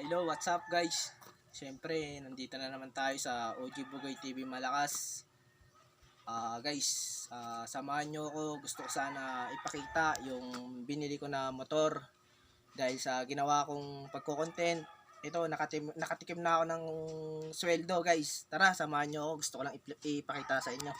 Hello, what's up guys? Siyempre, nandito na naman tayo sa OG Bugoy TV Malakas. Guys, samahan nyo ako. Gusto ko sana ipakita yung binili ko na motor. Dahil sa ginawa kong pagko-content, ito, nakatikim na ako ng sweldo guys. Tara, samahan nyo ako. Gusto ko lang ipakita sa inyo.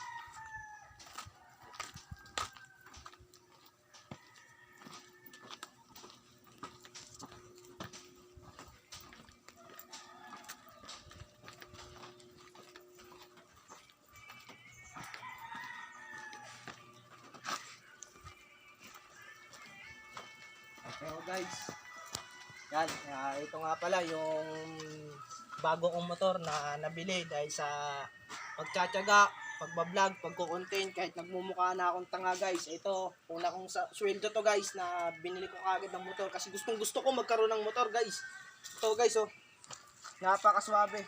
Pero guys, yan, ito nga pala yung bago kong motor na nabili dahil sa pagtsatsaga, pagbablog, pagko-content, kahit nagmumukha na akong tanga guys. Ito, una kong sweldo to guys na binili ko kagad ng motor kasi gustong gusto ko magkaroon ng motor guys. Ito guys, oh, napakaswabe.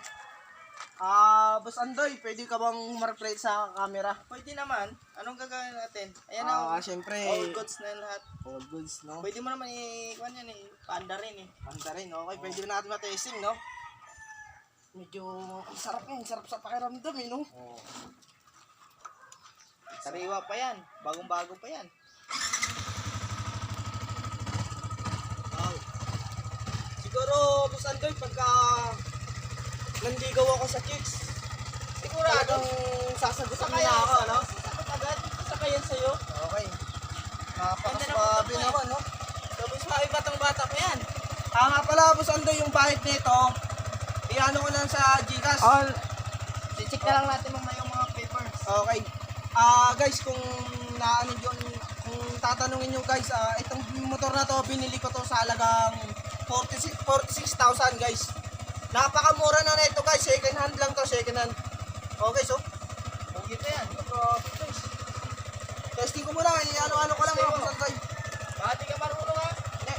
Boss Andoy, pwede ka bang ma-replay sa camera? Pwede naman. Anong gagawin natin? Ayan na. Siyempre, All goods na lahat. all goods, no? Pwede mo naman i-kuhan yan eh. Panda rin eh. Panda rin, okay. Pwede na natin matesting, no? Medyo ang sarap yan. Sarap sa pakiramdam, eh, no? Oh. Sariwa pa yan. Bagong-bago pa yan. Siguro, Boss Andoy, pagka nandigaw ako sa chicks, Sigurado. sasagutin Saka na yan. ako, no? Sasagot agad. Saka yan sa'yo. Okay. Ganda Napakaswabe naman, naman, no? Tapos mga batang-bata pa yan. Nga pala, Boss Andoy, yung bahid nito, iano ko lang sa Gcash. I-check na lang natin yung mga papers. Okay. Guys, kung naano yun, kung tatanungin nyo guys, itong motor na to, binili ko to sa halagang 46,000 guys. Napakamura na nito guys, second hand lang to, second hand. Okay, so, Huwag ito yan. grabe guys. Testing ko muna, ano ko lang mga Boss Andoy. Baka di ka marunong ha. Hindi.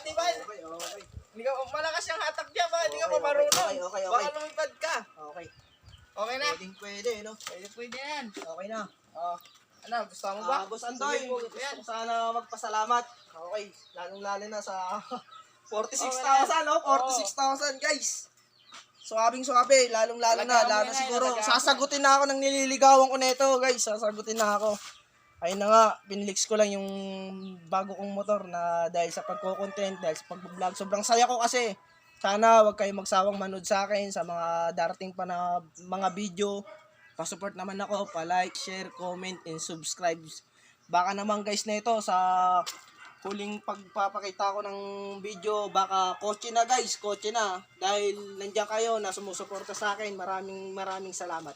Di ba? Okay. Hindi ka, malakas yung hatak dyan. Baka di ka pa Okay, marunong. okay. Baka lumipad ka. Okay. Okay na? Pwede, no? Pwede yan. Okay na. Ano, gusto mo ba? Boss Andoy, Sumipo, gusto yan. ko sana magpasalamat. Okay, lalong-lalo na sa 46,000, no? 46,000, guys. Suwabing-suwabe, lalong-lalo na. Alagaan mo Lalo yan, siguro, alagaan mo. sasagutin na ako ng nililigawan ko nito, guys. Sasagutin na ako. Ayun na nga, pinlix ko lang yung bago kong motor na dahil sa pagko-content, dahil sa pag-vlog. Sobrang saya ko kasi. Sana wag kayong magsawang manood sa akin sa mga darating pa na mga video. Pa-support naman ako, pa-like, share, comment, and subscribe. Baka naman guys na ito sa huling pagpapakita ko ng video, baka kotse na guys, kotse na. Dahil nandiyan kayo na sumusuporta sa akin, maraming salamat.